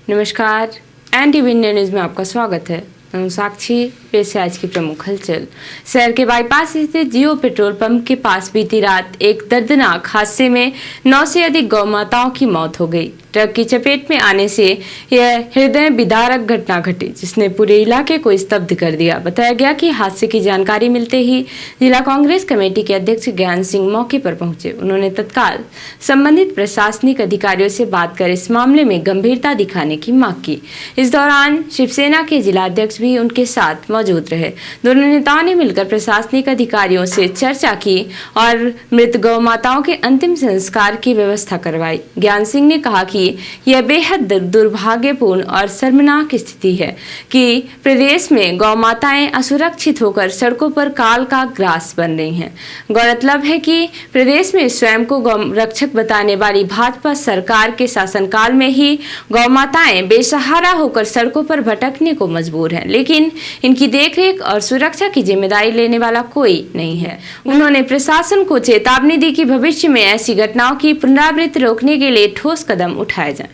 नमस्कार, NTV India news में आपका स्वागत है। मैं साक्षी। पेश है आज की प्रमुख हलचल। शहर के बाईपास स्थित जियो पेट्रोल पंप के पास बीती रात एक दर्दनाक हादसे में 9 से अधिक गौ माताओं की मौत हो गई। ट्रक की चपेट में आने से यह हृदय विदारक घटना घटी, जिसने पूरे इलाके को स्तब्ध कर दिया। बताया गया कि हादसे की जानकारी मिलते ही जिला कांग्रेस कमेटी के अध्यक्ष ज्ञान सिंह मौके पर पहुंचे। उन्होंने तत्काल संबंधित प्रशासनिक अधिकारियों से बात कर इस मामले में गंभीरता दिखाने की मांग की। इस दौरान शिवसेना के जिला अध्यक्ष भी उनके साथ मौजूद रहे। दोनों नेताओं ने मिलकर प्रशासनिक अधिकारियों से चर्चा की और मृत गौ माताओं के अंतिम संस्कार की व्यवस्था करवाई। ज्ञान सिंह ने कहा कि यह बेहद दुर्भाग्यपूर्ण और शर्मनाक स्थिति है कि प्रदेश में गौ माताएं असुरक्षित होकर सड़कों पर काल का ग्रास बन रही हैं। गौरतलब है कि प्रदेश में स्वयं को गौ रक्षक बताने वाली भाजपा सरकार के शासनकाल में ही गौ माताएं बेसहारा होकर सड़कों पर भटकने को मजबूर हैं, लेकिन इनकी देखरेख और सुरक्षा की जिम्मेदारी लेने वाला कोई नहीं है। उन्होंने प्रशासन को चेतावनी दी कि भविष्य में ऐसी घटनाओं की पुनरावृत्ति रोकने के लिए ठोस कदम उठाए जाएं।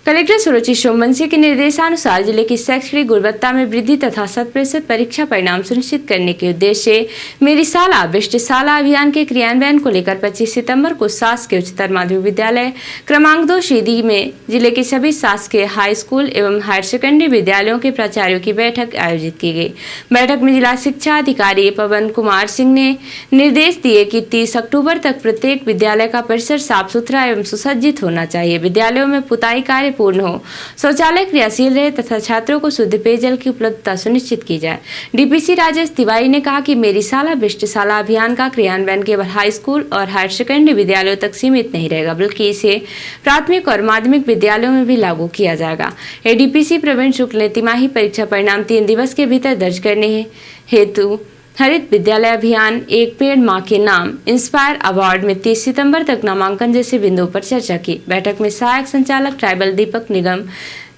कलेक्टर सुरुचि सोमवंशी के निर्देशानुसार जिले की शैक्षणिक गुणवत्ता में वृद्धि तथा 100% परीक्षा परिणाम सुनिश्चित करने के उद्देश्य से मेरी शाला बेस्ट शाला अभियान के क्रियान्वयन को लेकर 25 सितंबर को शासकीय उच्चतर माध्यमिक विद्यालय क्रमांक 2 सीधी में जिले के सभी शासकीय हाई स्कूल एवं हायर सेकेंडरी विद्यालयों के प्राचार्यों की बैठक आयोजित की गई। बैठक में जिला शिक्षा अधिकारी पवन कुमार सिंह ने निर्देश दिए कि 30 अक्टूबर तक प्रत्येक विद्यालय का परिसर साफ सुथरा एवं सुसज्जित होना चाहिए। विद्यालयों में पुताई कार्य पूर्ण हो, शौचालय क्रियाशील रहे तथा छात्रों को शुद्ध पेयजल की उपलब्धता सुनिश्चित की जाए। डीपीसी राजेश तिवारी ने कहा कि मेरी शाला बेस्ट शाला अभियान का क्रियान्वयन केवल हाई स्कूल और हायर सेकेंडरी विद्यालयों तक सीमित नहीं रहेगा, बल्कि इसे प्राथमिक और माध्यमिक विद्यालयों में भी लागू किया जाएगा। एडीपीसी प्रवीण शुक्ल ने तिमाही परीक्षा परिणाम 3 दिवस के भीतर दर्ज करने हेतु हरित विद्यालय अभियान एक पेड़ मां के नाम इंस्पायर अवार्ड में 30 सितंबर तक नामांकन जैसे बिंदुओं पर चर्चा की। बैठक में सहायक संचालक ट्राइबल दीपक निगम,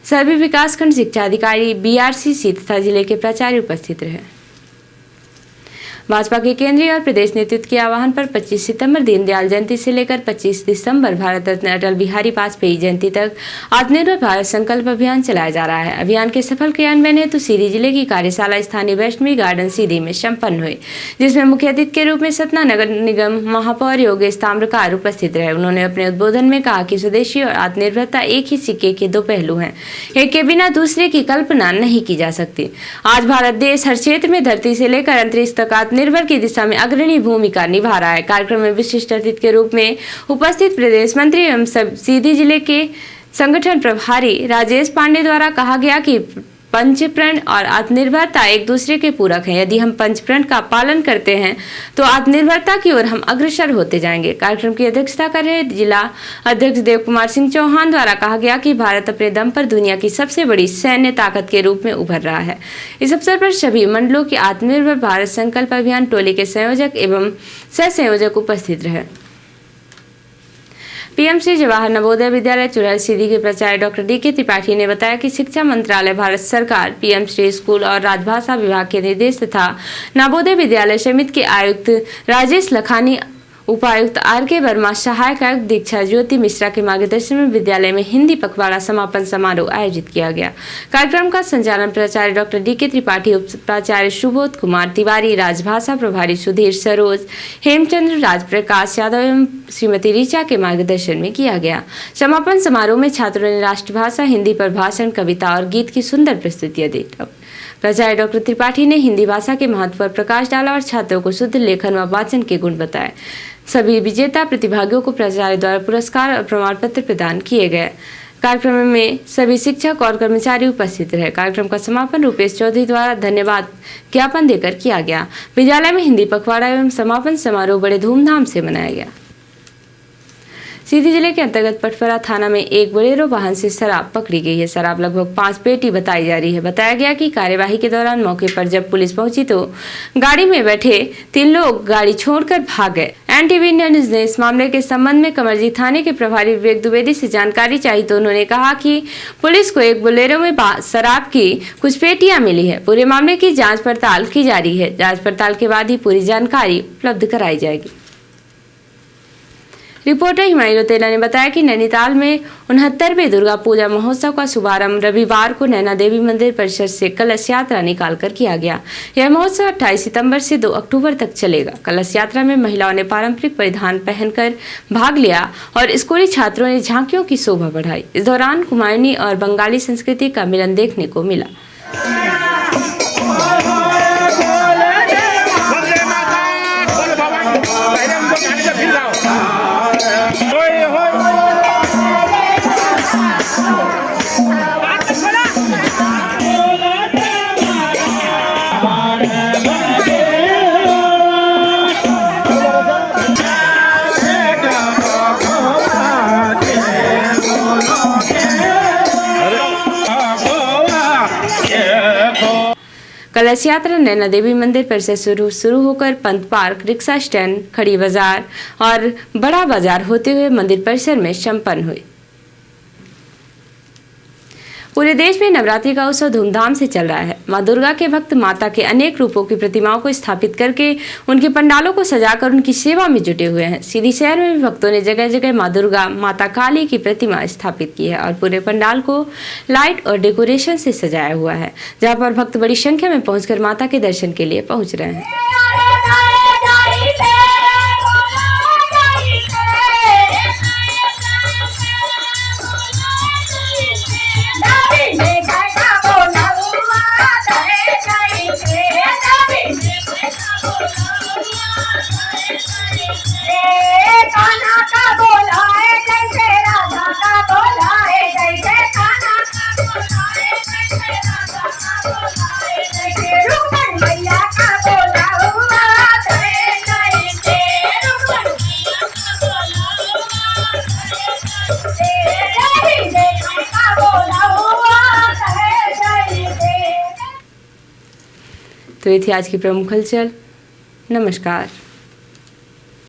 सभी विकासखंड शिक्षा अधिकारी BRCC तथा जिले के प्राचार्य उपस्थित रहे। भाजपा के केंद्रीय और प्रदेश नेतृत्व के आह्वान पर 25 सितंबर दीनदयाल जयंती से लेकर 25 दिसंबर भारत रत्न अटल बिहारी वाजपेयी जयंती तक आत्मनिर्भर भारत संकल्प अभियान चलाया जा रहा है। अभियान के सफल क्रियान्वयन हेतु सीधी जिले की कार्यशाला स्थानीय वैष्णवी गार्डन सीधी में संपन्न हुई, जिसमें मुख्य अतिथि के रूप में सतना नगर निगम महापौर योगेश ताम्रकार उपस्थित रहे। उन्होंने अपने उद्बोधन में कहा कि स्वदेशी और आत्मनिर्भरता एक ही सिक्के के दो पहलू हैं, एक के बिना दूसरे की कल्पना नहीं की जा सकती। आज भारत देश हर क्षेत्र में धरती से लेकर अंतरिक्ष तक निर्भर की दिशा में अग्रणी भूमिका निभा रहा है। कार्यक्रम में विशिष्ट अतिथि के रूप में उपस्थित प्रदेश मंत्री एवं सीधी जिले के संगठन प्रभारी राजेश पांडे द्वारा कहा गया कि पंचप्रण और आत्मनिर्भरता एक दूसरे के पूरक हैं। यदि हम पंचप्रण का पालन करते हैं तो आत्मनिर्भरता की ओर हम अग्रसर होते जाएंगे। कार्यक्रम की अध्यक्षता कर रहे जिला अध्यक्ष देव कुमार सिंह चौहान द्वारा कहा गया कि भारत अपने दम पर दुनिया की सबसे बड़ी सैन्य ताकत के रूप में उभर रहा है। इस अवसर पर सभी मंडलों के आत्मनिर्भर भारत संकल्प अभियान टोली के संयोजक एवं सह संयोजक उपस्थित रहे। पीएमसी जवाहर नवोदय विद्यालय चुरैल सीधी के प्राचार्य डॉक्टर DK त्रिपाठी ने बताया कि शिक्षा मंत्रालय, भारत सरकार, पीएमसी स्कूल और राजभाषा विभाग के निर्देश तथा नवोदय विद्यालय समिति के आयुक्त राजेश लखानी, उपायुक्त RK वर्मा, सहायक आयुक्त दीक्षा ज्योति मिश्रा के मार्गदर्शन में विद्यालय में हिंदी पखवाड़ा समापन समारोह आयोजित किया गया। कार्यक्रम का संचालन प्राचार्य डॉक्टर DK त्रिपाठी, उप प्राचार्य सुबोध कुमार तिवारी, राजभाषा प्रभारी सुधीर सरोज, हेमचंद्र, राजप्रकाश यादव एवं श्रीमती ऋचा के मार्गदर्शन में किया गया। समापन समारोह में छात्रों ने राष्ट्रभाषा हिंदी पर भाषण, कविता और गीत की सुंदर प्रस्तुतियां दी। प्राचार्य डॉक्टर त्रिपाठी ने हिंदी भाषा के महत्व पर प्रकाश डाला और छात्रों को शुद्ध लेखन व वाचन के गुण बताए। सभी विजेता प्रतिभागियों को प्राचार्य द्वारा पुरस्कार और प्रमाण पत्र प्रदान किए गए। कार्यक्रम में सभी शिक्षक और कर्मचारी उपस्थित रहे। कार्यक्रम का समापन रूपेश चौधरी द्वारा धन्यवाद ज्ञापन देकर किया गया। विद्यालय में हिंदी पखवाड़ा एवं समापन समारोह बड़े धूमधाम से मनाया गया। सीधी जिले के अंतर्गत पटपरा थाना में एक बोलेरो वाहन से शराब पकड़ी गई है। शराब लगभग 5 पेटी बताई जा रही है। बताया गया कि कार्यवाही के दौरान मौके पर जब पुलिस पहुंची तो गाड़ी में बैठे 3 लोग गाड़ी छोड़कर भाग गए। NTV इंडिया न्यूज ने इस मामले के संबंध में कमरजी थाने के प्रभारी विवेक द्विवेदी से जानकारी चाहिए तो उन्होंने कहा कि पुलिस को एक बोलेरो में शराब की कुछ पेटियां मिली है। पूरे मामले की जाँच पड़ताल की जा रही है। जाँच पड़ताल के बाद ही पूरी जानकारी उपलब्ध कराई जाएगी। रिपोर्टर हिमायू रोतेला ने बताया कि नैनीताल में 69वें दुर्गा पूजा महोत्सव का शुभारंभ रविवार को नैना देवी मंदिर परिसर से कलश यात्रा निकालकर किया गया। यह महोत्सव 28 सितंबर से 2 अक्टूबर तक चलेगा। कलश यात्रा में महिलाओं ने पारंपरिक परिधान पहनकर भाग लिया और स्कूली छात्रों ने झांकियों की शोभा बढ़ाई। इस दौरान कुमायूनी और बंगाली संस्कृति का मिलन देखने को मिला। कलश यात्रा नैना देवी मंदिर परिसर शुरू होकर पंत पार्क, रिक्शा स्टैंड, खड़ी बाजार और बड़ा बाजार होते हुए मंदिर परिसर में संपन्न हुई। पूरे देश में नवरात्रि का उत्सव धूमधाम से चल रहा है। मां दुर्गा के भक्त माता के अनेक रूपों की प्रतिमाओं को स्थापित करके उनके पंडालों को सजाकर उनकी सेवा में जुटे हुए हैं। सीधी शहर में भी भक्तों ने जगह जगह मां दुर्गा, माता काली की प्रतिमा स्थापित की है और पूरे पंडाल को लाइट और डेकोरेशन से सजाया हुआ है, जहाँ पर भक्त बड़ी संख्या में पहुंचकर माता के दर्शन के लिए पहुंच रहे हैं। तो ये थी आज की प्रमुख हलचल। नमस्कार।